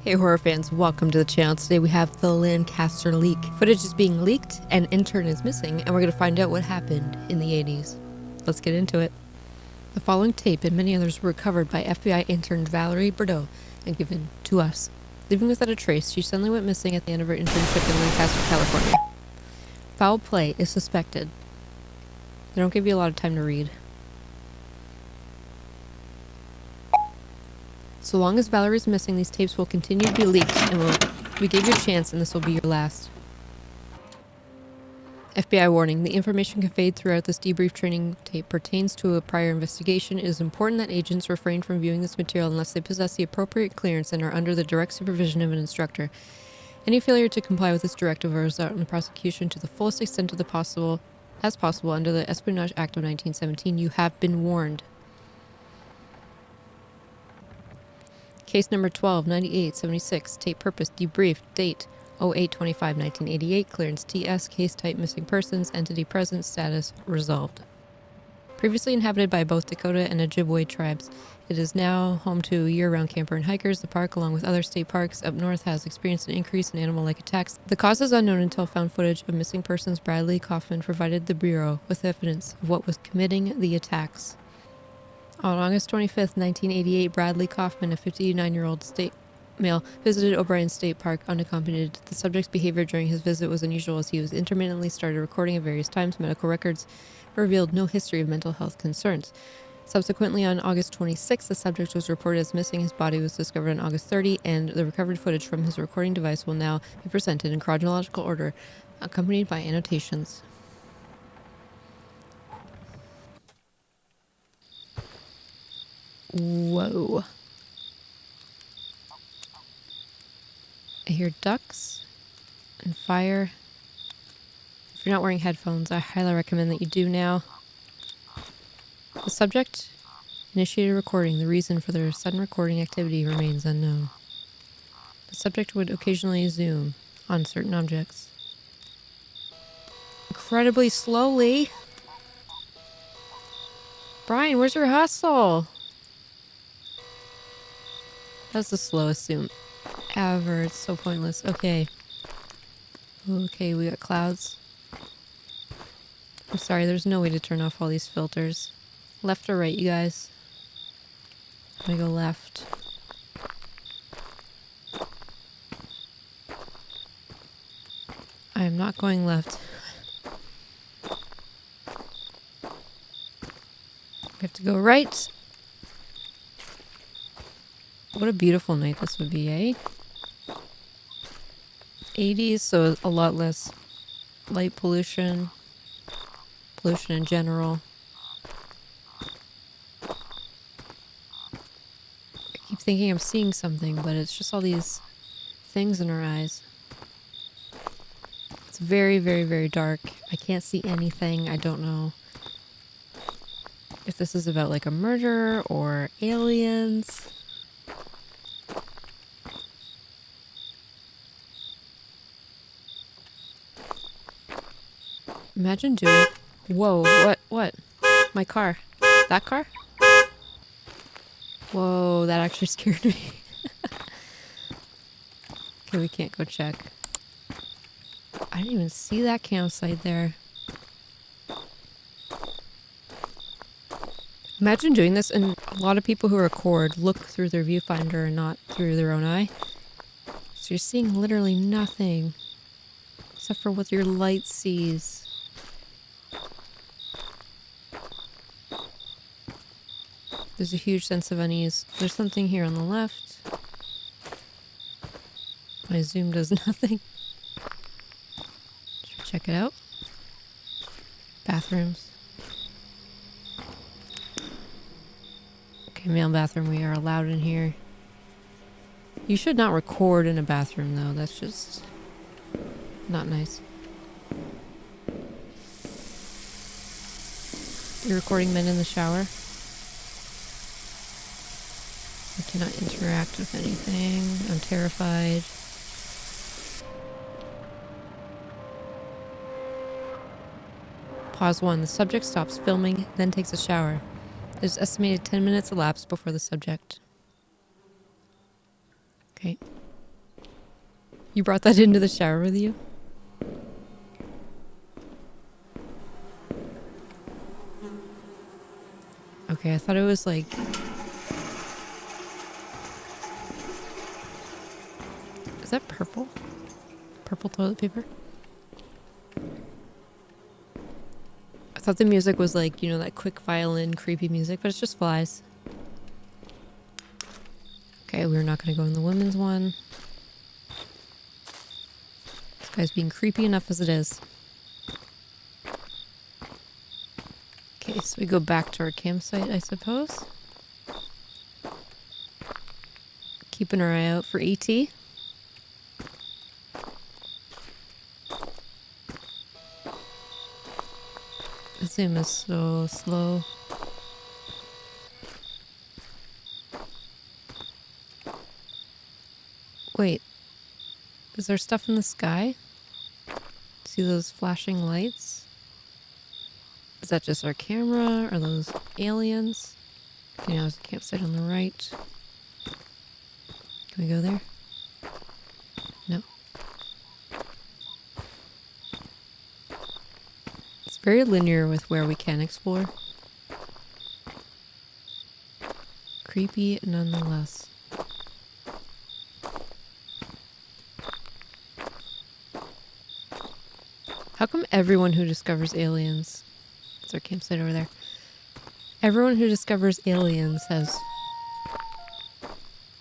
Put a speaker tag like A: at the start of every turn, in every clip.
A: Hey horror fans, welcome to the channel. Today we have the Lancaster Leak. Footage is being leaked, an intern is missing, and we're going to find out what happened in the 80s. Let's get into it. The following tape and many others were recovered by FBI intern Valerie Bordeaux and given to us. Leaving without a trace, she suddenly went missing at the end of her internship in Lancaster, California. Foul play is suspected. They don't give you a lot of time to read. So long as Valerie's missing, these tapes will continue to be leaked, and we gave you a chance, and this will be your last. FBI warning. The information conveyed throughout this debrief training tape pertains to a prior investigation. It is important that agents refrain from viewing this material unless they possess the appropriate clearance and are under the direct supervision of an instructor. Any failure to comply with this directive will result in the prosecution to the fullest extent of the possible under the Espionage Act of 1917. You have been warned. Case number 129876, tape purpose, debrief, date 08/25/1988, clearance TS, case type missing persons, entity present, status resolved. Previously inhabited by both Dakota and Ojibwe tribes, it is now home to year-round camper and hikers. The park, along with other state parks up north, has experienced an increase in animal-like attacks. The cause is unknown until found footage of missing persons. Bradley Kaufman provided the Bureau with evidence of what was committing the attacks. On August 25th, 1988, Bradley Kaufman, a 59-year-old state male, visited O'Brien State Park unaccompanied. The subject's behavior during his visit was unusual as he was intermittently started recording at various times. Medical records revealed no history of mental health concerns. Subsequently, on August 26th, the subject was reported as missing. His body was discovered on August 30, and the recovered footage from his recording device will now be presented in chronological order, accompanied by annotations. Whoa. I hear ducks and fire. If you're not wearing headphones, I highly recommend that you do now. The subject initiated recording. The reason for their sudden recording activity remains unknown. The subject would occasionally zoom on certain objects. Incredibly slowly. Brian, where's your hustle? That's the slowest zoom ever. It's so pointless. Okay. Okay, we got clouds. I'm sorry, there's no way to turn off all these filters. Left or right, you guys? I'm gonna go left. I am not going left. We have to go right. What a beautiful night this would be, eh? 80s, so a lot less light pollution. Pollution in general. I keep thinking I'm seeing something, but it's just all these things in our eyes. It's very, very, very dark. I can't see anything. I don't know if this is about like a murder or aliens. Imagine doing... Whoa, what? My car. That car? Whoa, that actually scared me. Okay, we can't go check. I didn't even see that campsite there. Imagine doing this, and a lot of people who record look through their viewfinder and not through their own eye. So you're seeing literally nothing except for what your light sees. There's a huge sense of unease. There's something here on the left. My zoom does nothing. Should we check it out? Bathrooms. Okay, male bathroom. We are allowed in here. You should not record in a bathroom, though. That's just not nice. You're recording men in the shower. I cannot interact with anything. I'm terrified. Pause 1. The subject stops filming, then takes a shower. There's estimated 10 minutes elapsed before the subject. Okay. You brought that into the shower with you? Okay, I thought it was like... Is that purple? Purple toilet paper? I thought the music was like, you know, that quick violin creepy music, but it's just flies. Okay, we're not gonna go in the women's one. This guy's being creepy enough as it is. Okay, so we go back to our campsite, I suppose. Keeping our eye out for ET. The zoom is so slow. Wait, is there stuff in the sky? See those flashing lights? Is that just our camera? Are those aliens? Okay, now there's a campsite on the right. Can we go there? No. It's very linear with where we can explore. Creepy nonetheless. How come everyone who discovers aliens... It's our campsite over there. Everyone who discovers aliens has...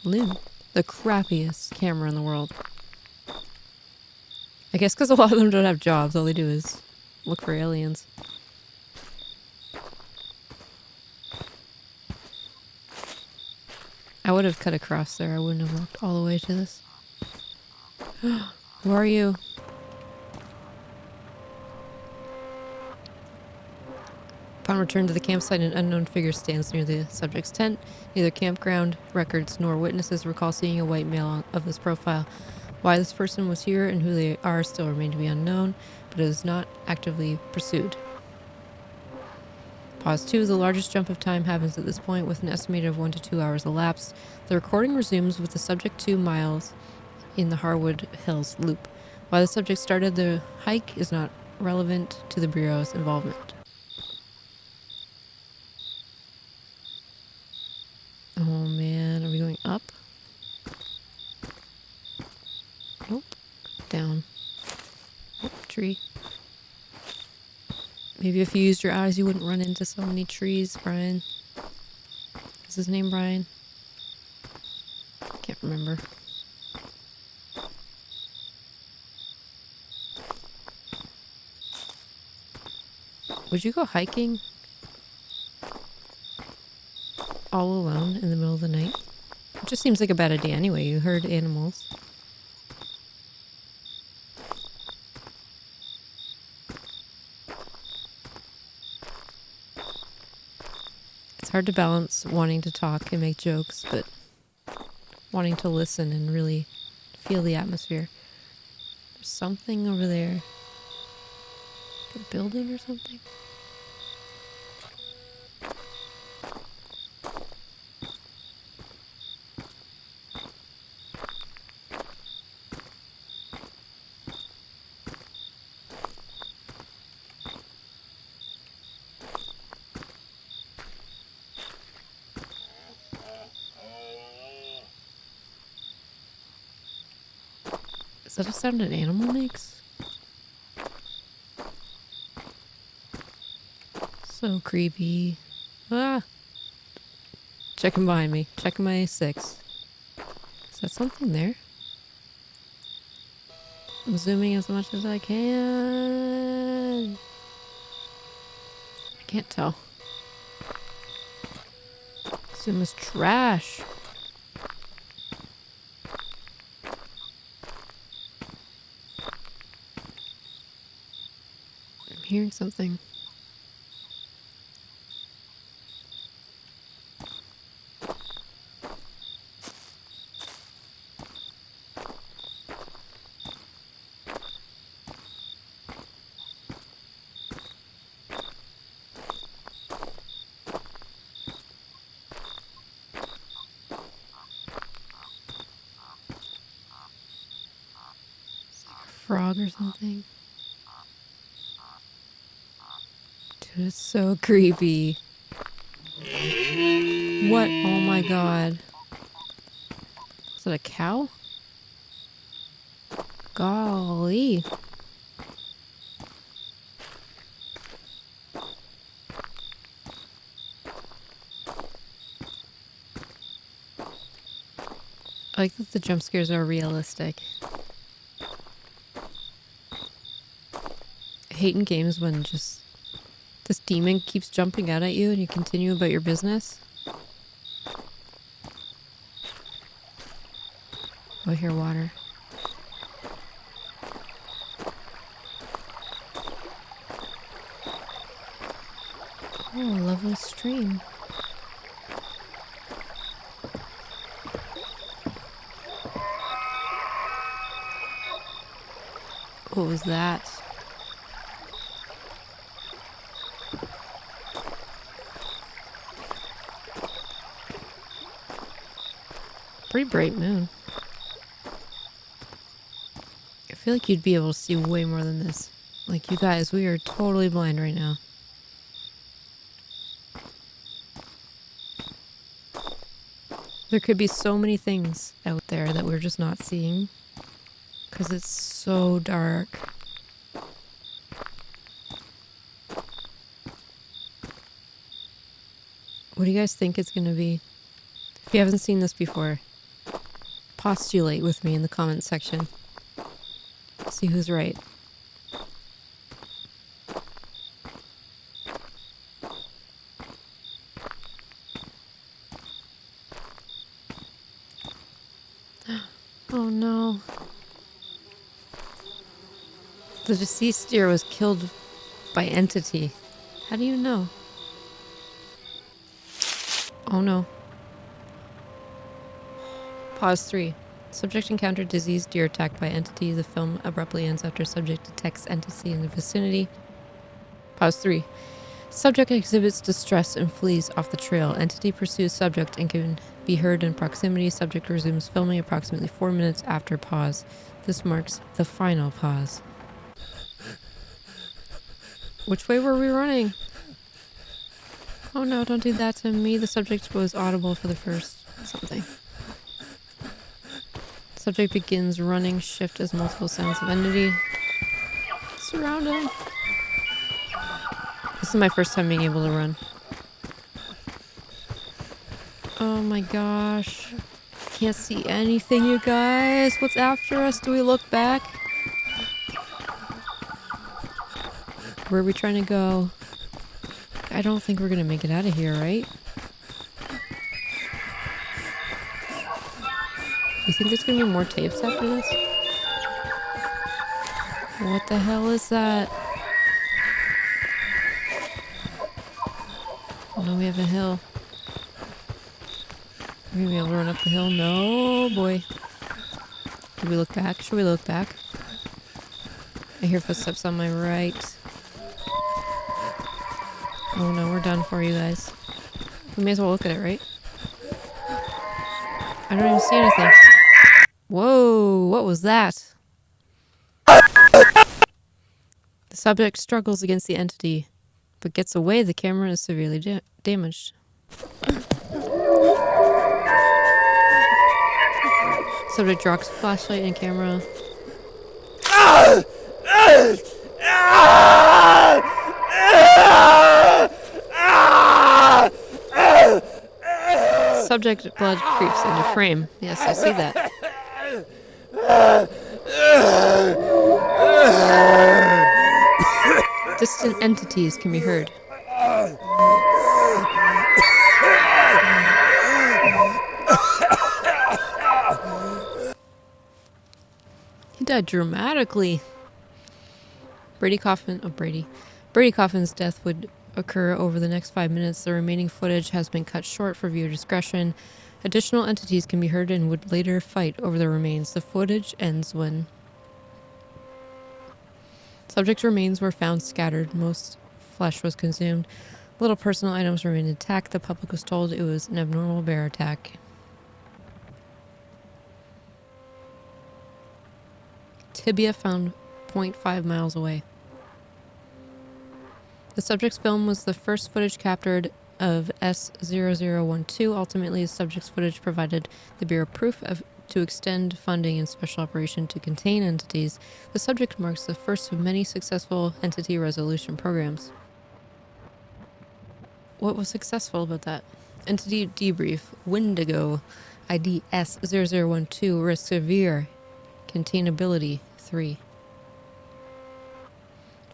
A: Loon. The crappiest camera in the world. I guess because a lot of them don't have jobs. All they do is look for aliens. I would have cut across there. I wouldn't have walked all the way to this. Who are you? Upon return to the campsite, an unknown figure stands near the subject's tent. Neither campground records nor witnesses recall seeing a white male of this profile. Why this person was here and who they are still remain to be unknown, but it is not actively pursued. Pause 2. The largest jump of time happens at this point, with an estimated of 1 to 2 hours elapsed. The recording resumes with the subject 2 miles in the Harwood Hills loop. Why the subject started the hike is not relevant to the Bureau's involvement. Oh man, are we going up? Nope. Down. Oh, tree. Maybe if you used your eyes you wouldn't run into so many trees, Brian. Is his name Brian? Can't remember. Would you go hiking all alone in the middle of the night? It just seems like a bad idea anyway. You herd animals. It's hard to balance wanting to talk and make jokes, but wanting to listen and really feel the atmosphere. There's something over there. A building or something? Is that a sound an animal makes? So creepy. Ah! Checking behind me. Checking my 6. Is that something there? I'm zooming as much as I can. I can't tell. Zoom is trash. I'm hearing something. frog or something. Dude, it's so creepy. What? Oh my god. Is it a cow? Golly. I like that the jump scares are realistic. I hate in games when just this demon keeps jumping out at you and you continue about your business. Oh, I hear water. Oh, a lovely stream. What was that? Pretty bright moon. I feel like you'd be able to see way more than this. Like, you guys, we are totally blind right now. There could be so many things out there that we're just not seeing because it's so dark. What do you guys think it's going to be? If you haven't seen this before, postulate with me in the comment section. See who's right. Oh no. The deceased deer was killed by entity. How do you know? Oh no. Pause 3. Subject encountered diseased deer attacked by entity. The film abruptly ends after subject detects entity in the vicinity. Pause 3. Subject exhibits distress and flees off the trail. Entity pursues subject and can be heard in proximity. Subject resumes filming approximately 4 minutes after pause. This marks the final pause. Which way were we running? Oh no, don't do that to me. The subject was audible for the first something. Subject begins running. Shift as multiple sounds of entity. Surround him. This is my first time being able to run. Oh my gosh. Can't see anything, you guys. What's after us? Do we look back? Where are we trying to go? I don't think we're gonna make it out of here, right? Do you think there's gonna be more tapes after this? What the hell is that? Oh no, we have a hill. Are we gonna be able to run up the hill? No, boy. Did we look back? Should we look back? I hear footsteps on my right. Oh no, we're done for, you guys. We may as well look at it, right? I don't even see anything. Whoa, what was that? The subject struggles against the entity, but gets away. The camera is severely damaged. Subject drops flashlight and camera. Subject blood creeps into frame. Yes, I see that. Distant entities can be heard. He died dramatically. Brady Coffin's death would occur over the next 5 minutes. The remaining footage has been cut short for viewer discretion. Additional entities can be heard and would later fight over the remains. The footage ends when subject's remains were found scattered. Most flesh was consumed. Little personal items remained intact. The public was told it was an abnormal bear attack. Tibia found 0.5 miles away. The subject's film was the first footage captured of S0012. Ultimately, the subject's footage provided the Bureau proof to extend funding in special operation to contain entities. The subject marks the first of many successful entity resolution programs. What was successful about that? Entity debrief. Wendigo. ID S0012. Risk severe. Containability 3.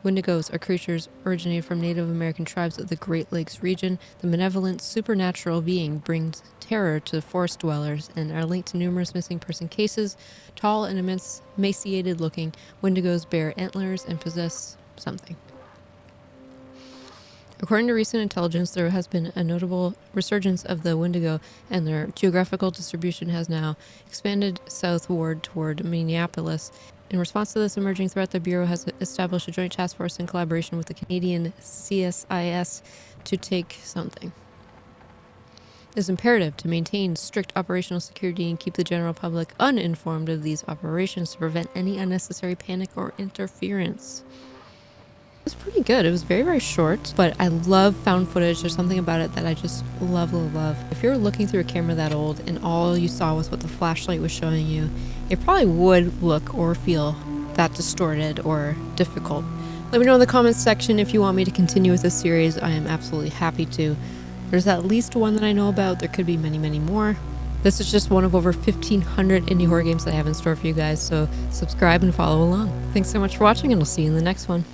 A: Wendigos are creatures originated from Native American tribes of the Great Lakes region. The malevolent supernatural being brings terror to forest dwellers and are linked to numerous missing person cases. Tall and emaciated looking, Wendigos bear antlers and possess something. According to recent intelligence, there has been a notable resurgence of the Wendigo, and their geographical distribution has now expanded southward toward Minneapolis. In response to this emerging threat, the Bureau has established a joint task force in collaboration with the Canadian CSIS to take something. It is imperative to maintain strict operational security and keep the general public uninformed of these operations to prevent any unnecessary panic or interference. It was pretty good. It was very, very short, but I love found footage. There's something about it that I just love, love, love. If you're looking through a camera that old and all you saw was what the flashlight was showing you, it probably would look or feel that distorted or difficult. Let me know in the comments section if you want me to continue with this series. I am absolutely happy to. There's at least one that I know about. There could be many, many more. This is just one of over 1,500 indie horror games that I have in store for you guys, so subscribe and follow along. Thanks so much for watching, and I'll see you in the next one.